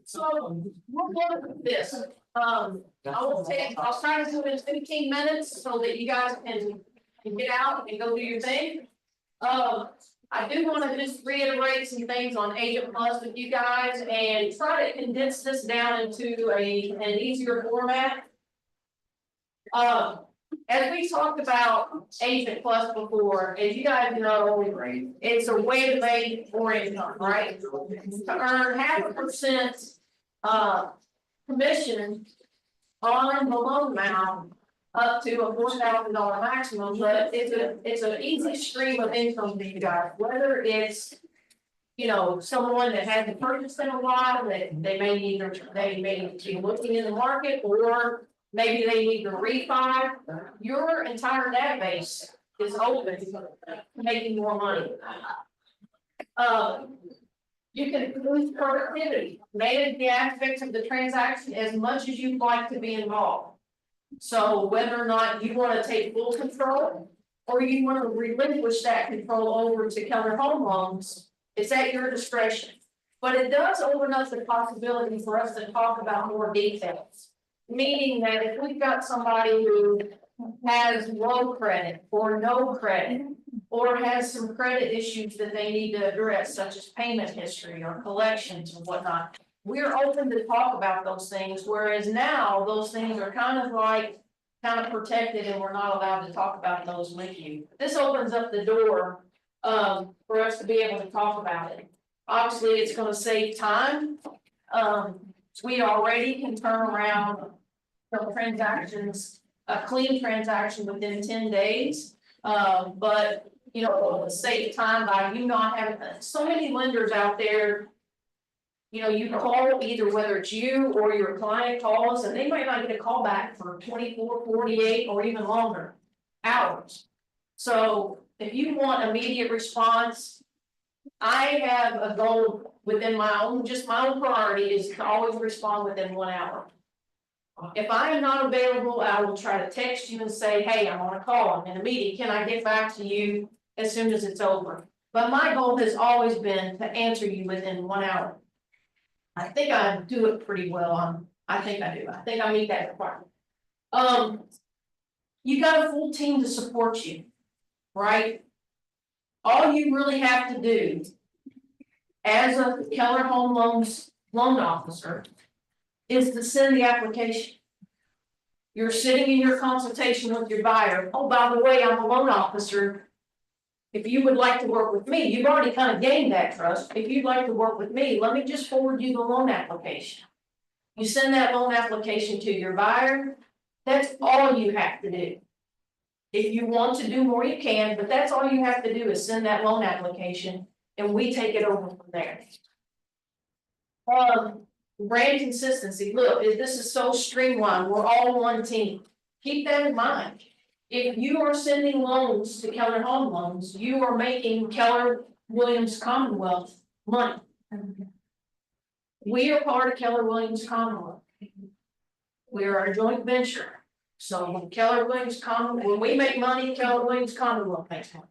So we'll look at this. I'll try to do it in 15 minutes so that you guys can get out and go do your thing. I do want to just reiterate some things on Agent Plus with you guys and try to condense this down into an easier format. As we talked about Agent Plus before, as you guys know, it's a way to make more income, right? To earn 0.5% commission on the loan amount up to a $4,000 maximum, but it's an easy stream of income for you guys, whether it's someone that hasn't purchased in a while, that they may be looking in the market, or maybe they need to refi. Your entire database is open to making more money. You can boost productivity, manage the aspects of the transaction as much as you'd like to be involved. So whether or not you want to take full control or you want to relinquish that control over to Keller Home Loans, it's at your discretion. But it does open up the possibility for us to talk about more details. Meaning that if we've got somebody who has low credit or no credit, or has some credit issues that they need to address, such as payment history or collections and whatnot, we're open to talk about those things. Whereas now those things are kind of protected and we're not allowed to talk about those with you. This opens up the door for us to be able to talk about it. Obviously, it's going to save time. We already can turn around some transactions, a clean transaction within 10 days. But save time by you not having so many lenders out there. You call either whether it's you or your client calls, and they might not get a call back for 24, 48, or even longer hours. So if you want immediate response, I have a goal within my own priority is to always respond within 1 hour. If I am not available, I will try to text you and say, hey, I'm on a call, I'm in a meeting. Can I get back to you as soon as it's over? But my goal has always been to answer you within 1 hour. I think I do it pretty well. I think I do. I think I meet that requirement. You got a full team to support you, right? All you really have to do as a Keller Home Loans loan officer is to send the application. You're sitting in your consultation with your buyer. Oh, by the way, I'm a loan officer. If you would like to work with me, you've already kind of gained that trust. If you'd like to work with me, let me just forward you the loan application. You send that loan application to your buyer. That's all you have to do. If you want to do more, you can, but that's all you have to do is send that loan application and we take it over from there. Brand consistency. Look, this is so streamlined. We're all one team. Keep that in mind. If you are sending loans to Keller Home Loans, you are making Keller Williams Commonwealth money. We are part of Keller Williams Commonwealth. We are a joint venture. So when Keller Williams Commonwealth, when we make money, Keller Williams Commonwealth makes money.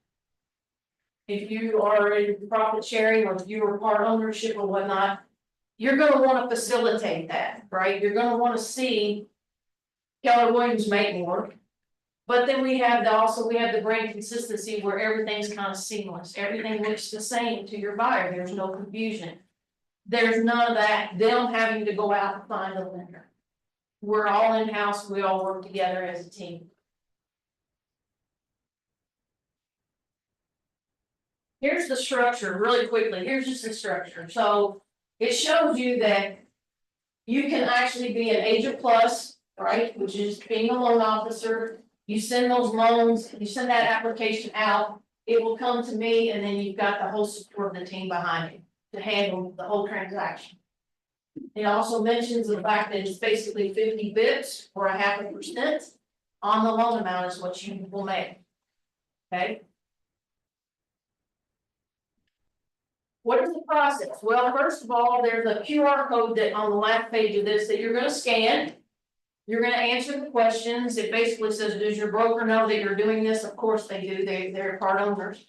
If you are in profit sharing or if you are part ownership or whatnot, you're going to want to facilitate that, right? You're going to want to see Keller Williams make more. But then we have the brand consistency where everything's kind of seamless, everything looks the same to your buyer, there's no confusion. There's none of that, them having to go out and find a vendor. We're all in-house, we all work together as a team. Here's the structure, really quickly, here's just the structure, so it shows you that you can actually be an agent plus, right, which is being a loan officer. You send those loans, you send that application out, it will come to me, and then you've got the whole support of the team behind you to handle the whole transaction. It also mentions the fact that it's basically 50 bps or 0.5% on the loan amount is what you will make. Okay. What is the process? Well, first of all, there's a QR code that on the last page of this that you're going to scan. You're going to answer the questions. It basically says, does your broker know that you're doing this? Of course they do. They're part owners.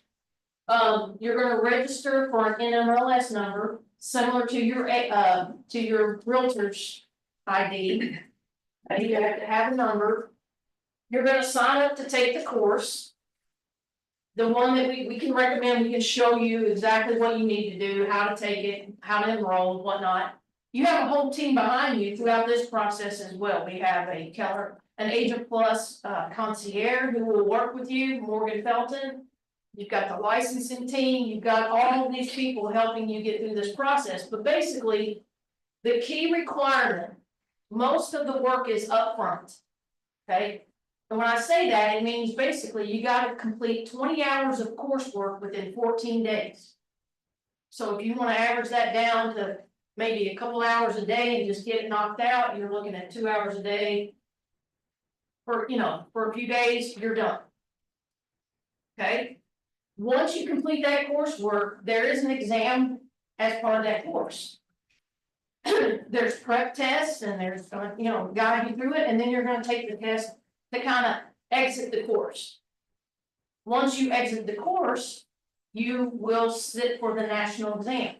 You're going to register for an NMLS number similar to your realtor's ID. You have to have a number. You're going to sign up to take the course. The one that we can recommend, we can show you exactly what you need to do, how to take it, how to enroll, whatnot. You have a whole team behind you throughout this process as well. We have a Keller, an Agent Plus concierge who will work with you, Morgan Felton. You've got the licensing team, you've got all of these people helping you get through this process. But basically, the key requirement, most of the work is upfront. Okay. And when I say that, it means basically you got to complete 20 hours of coursework within 14 days. So if you want to average that down to maybe a couple hours a day and just get it knocked out, you're looking at 2 hours a day. For a few days, you're done. Okay. Once you complete that coursework, there is an exam as part of that course. There's prep tests and there's guide you through it, and then you're going to take the test to kind of exit the course. Once you exit the course, you will sit for the national exam.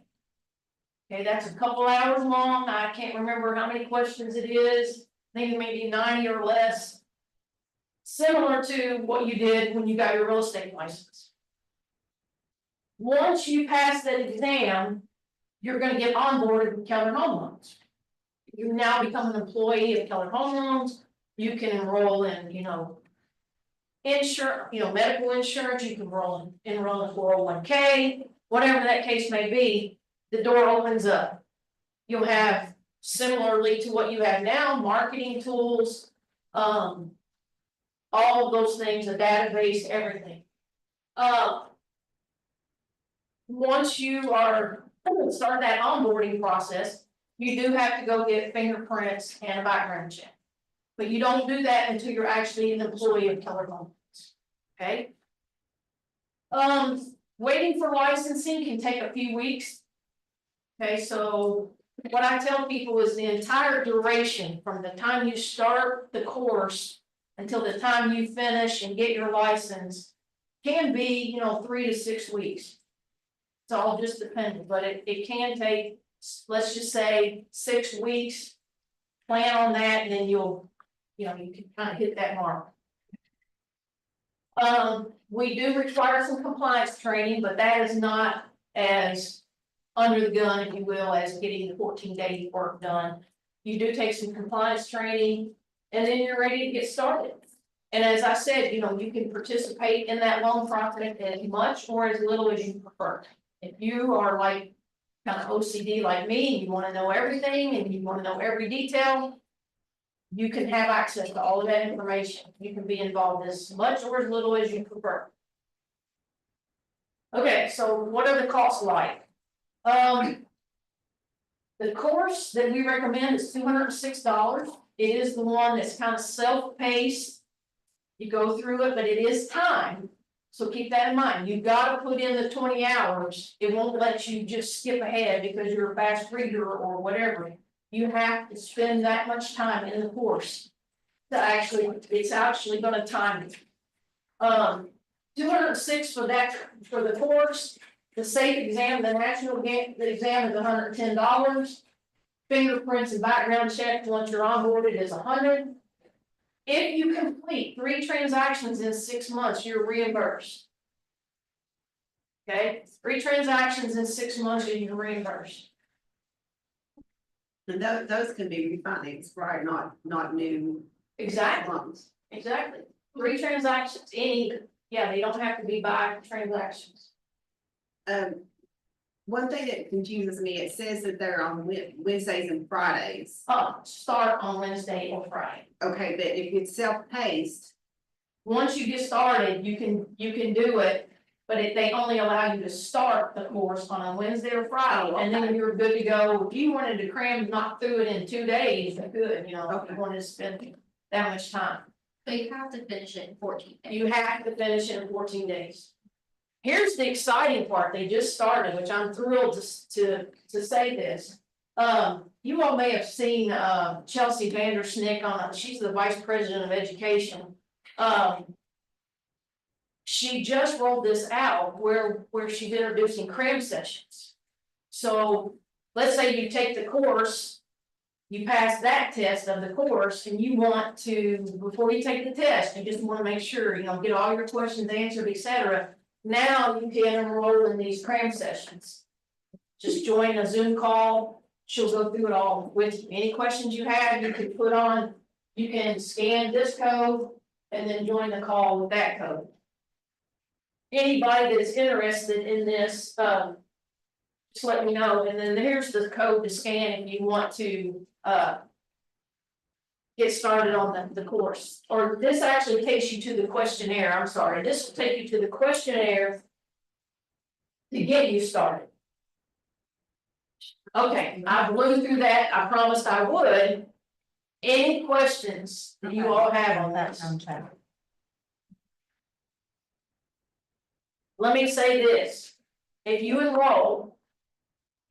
Okay, that's a couple hours long. I can't remember how many questions it is. I think maybe 90 or less. Similar to what you did when you got your real estate license. Once you pass that exam, you're going to get onboarded with Keller Home Loans. You now become an employee of Keller Home Loans. You can enroll in, insurance, medical insurance. You can enroll in 401k, whatever that case may be. The door opens up. You'll have, similarly to what you have now, marketing tools, all of those things, a database, everything. Once you start that onboarding process, you do have to go get fingerprints and a background check. But you don't do that until you're actually an employee of Keller Home Loans. Okay. Waiting for licensing can take a few weeks. Okay, so what I tell people is the entire duration from the time you start the course until the time you finish and get your license can be, 3 to 6 weeks. It's all just dependent, but it can take, let's just say 6 weeks. Plan on that, and then you can kind of hit that mark. We do require some compliance training, but that is not as under the gun, if you will, as getting the 14-day work done. You do take some compliance training, and then you're ready to get started. And as I said, you can participate in that loan process as much or as little as you prefer. If you are like kind of OCD like me, and you want to know everything and you want to know every detail, you can have access to all of that information. You can be involved as much or as little as you prefer. Okay, so what are the costs like? The course that we recommend is $206. It is the one that's kind of self-paced. You go through it, but it is time. So keep that in mind. You've got to put in the 20 hours. It won't let you just skip ahead because you're a fast reader or whatever. You have to spend that much time in the course to it's actually going to time you. $206 for the course. The safe exam, the national exam is $110. Fingerprints and background check once you're onboarded is $100. If you complete 3 transactions in 6 months, you're reimbursed. Okay, 3 transactions in 6 months and you're reimbursed. And those can be refinanced, right? Not new Exactly, loans. exactly. 3 transactions, yeah, they don't have to be by transactions. One thing that confuses me, it says that they're on Wednesdays and Fridays. Start on Wednesday or Friday. Okay, but if it's self-paced, Once you get started, you can do it, but they only allow you to start the course on a Wednesday or Friday, Oh, and then okay. you're good to go. If you wanted to cram, knock through it in 2 days, you could, you know, if Okay. you wanted to spend that much time. But you have to finish it in 14 days. You have to finish it in 14 days. Here's the exciting part, they just started, which I'm thrilled to say this. You all may have seen, Chelsea Vandersnick she's the Vice President of Education. She just rolled this out where she's introducing cram sessions. So, let's say you take the course, you pass that test of the course, and you want to, before you take the test, you just wanna make sure, get all your questions answered, etc. Now you can enroll in these cram sessions. Just join a Zoom call, she'll go through it all with you. Any questions you have, you can scan this code and then join the call with that code. Anybody that is interested in this, just let me know, and then here's the code to scan if you want to, get started on the course, or this actually takes you to the questionnaire, I'm sorry, this will take you to the questionnaire to get you started. Okay, I blew through that, I promised I would. Any questions that you all have on that? Let me say this, if you enroll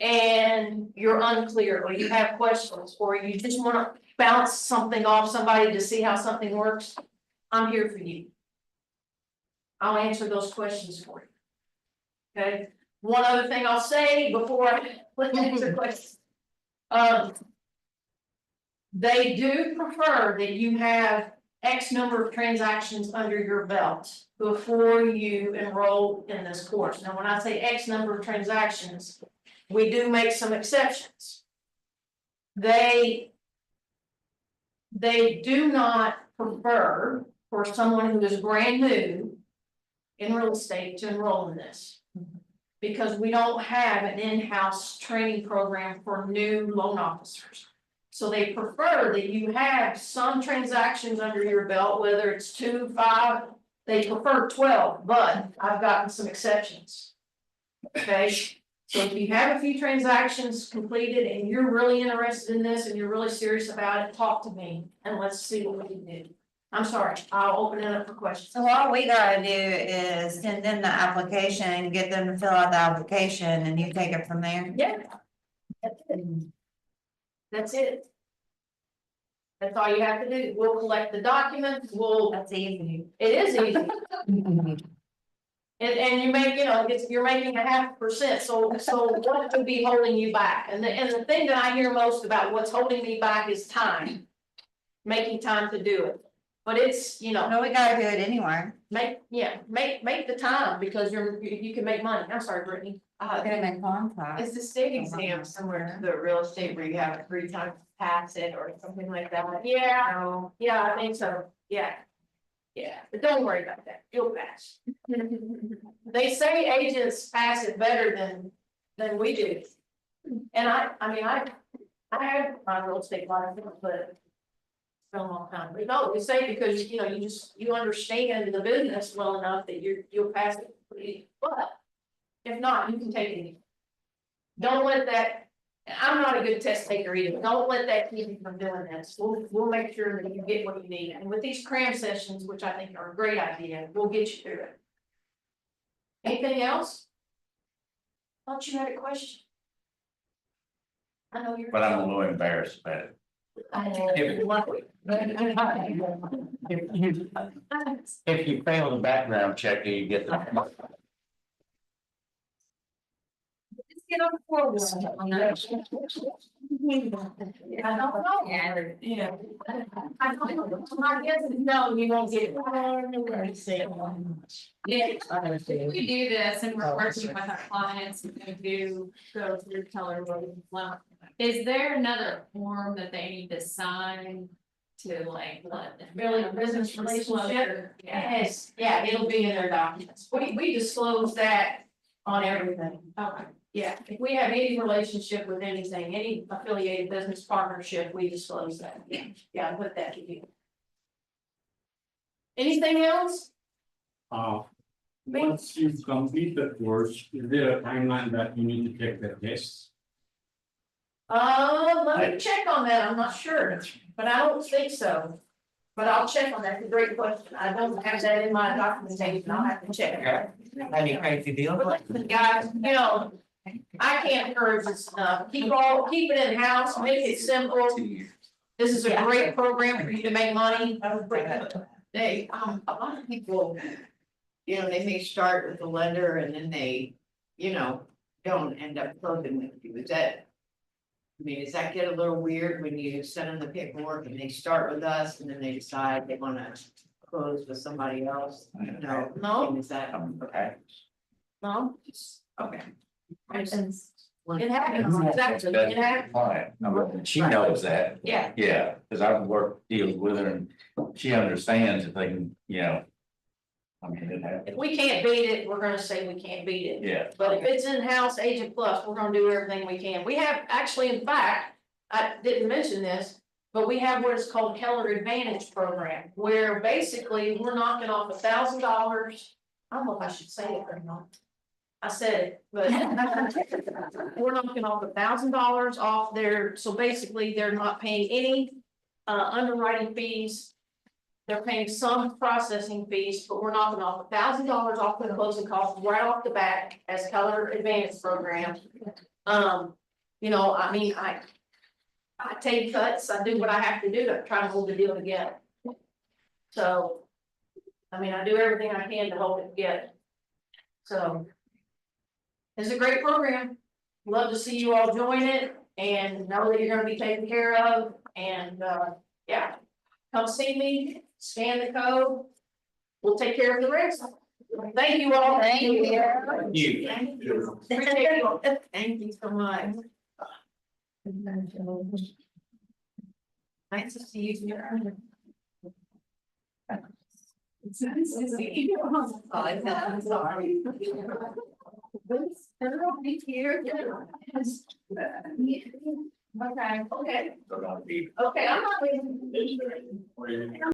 and you're unclear, or you have questions, or you just wanna bounce something off somebody to see how something works, I'm here for you. I'll answer those questions for you. Okay, one other thing I'll say before I answer questions. They do prefer that you have X number of transactions under your belt before you enroll in this course. Now, when I say X number of transactions, we do make some exceptions. They do not prefer for someone who is brand new in real estate to enroll in this. Because we don't have an in-house training program for new loan officers. So they prefer that you have some transactions under your belt, whether it's 2, 5, they prefer 12, but I've gotten some exceptions. Okay, so if you have a few transactions completed and you're really interested in this and you're really serious about it, talk to me and let's see what we can do. I'm sorry, I'll open it up for questions. So all we gotta do is send in the application, get them to fill out the application, and you take it from there? Yeah. That's it. That's it. That's all you have to do. We'll collect the documents, That's easy. it is easy. And you make, you're making 0.5%, so what could be holding you back? And the thing that I hear most about what's holding me back is time. Making time to do it, but it's, No, we gotta do it anyway. make the time, because you can make money. I'm sorry, Brittany. Get them in contact. Is the state exam similar to the real estate where you have a 3 times pass it or something like that? Yeah, No. yeah, I think so, yeah. Yeah, but don't worry about that, you'll pass. They say agents pass it better than we do. And I have my real estate license, but it's been a long time. But no, they say because, you understand the business well enough that you'll pass it pretty, but if not, you can take it. Don't let that, I'm not a good test taker either, don't let that keep you from doing this. We'll make sure that you get what you need, and with these cram sessions, which I think are a great idea, we'll get you through it. Anything else? Thought you had a question. I know you're. But I'm a little embarrassed about it. If you fail the background check, do you get the? Get on the floor. I don't know. Yeah. I don't know. My guess is no, you won't get it. Yeah, if we do this and we're working with our clients and we do go through Keller Williams loan, is there another form that they need to sign to like let? Really, business relationship? Yeah, Yes, yeah, it'll be in their documents. We disclose that on everything. okay, Yeah, if we have any relationship with anything, any affiliated business partnership, we disclose that. Yeah, I put that to you. Anything else? Once you complete the course, is there a timeline that you need to take the tests? Let me check on that, I'm not sure, but I don't think so. But I'll check on that, it's a great question, I don't have that in my documentation, I'll have to check. Any crazy deal? Guys, you know, I can't encourage this enough, keep it in-house, make it simple. This is a great program for you to make money. They, a lot of people, you know, they may start with the lender and then they, you know, don't end up closing with you, is that? I mean, does that get a little weird when you send them the paperwork and they start with us and then they decide they wanna close with somebody else? No, No, is that, Okay. no, okay. it happens, exactly, it happens. Fine, she knows that, Yeah, yeah, because I've worked deals with her and she understands if they can, you know. I mean, it happens, if we can't beat it, we're gonna say we can't beat it. yeah. But if it's in-house Agent Plus, we're gonna do everything we can. We have, actually, in fact, I didn't mention this, but we have what is called Keller Advantage Program, where basically we're knocking off $1,000. I don't know if I should say it or not. I said it, but we're knocking off $1,000 off there, so basically they're not paying any underwriting fees. They're paying some processing fees, but we're knocking off $1,000 off the closing costs right off the bat as Keller Advantage Program. You know, I mean, I take cuts, I do what I have to do to try to hold the deal together. So, I mean, I do everything I can to hold it together. So. It's a great program. Love to see you all join it and know that you're gonna be taken care of and, yeah. Come see me, scan the code. We'll take care of the rest. Thank you all. Thank you. You. Thank you. Thank you so much. Nice to see you here. It's nice to see you. I'm sorry. Thank you. Okay, okay, They're gonna be okay, I'm not leaving.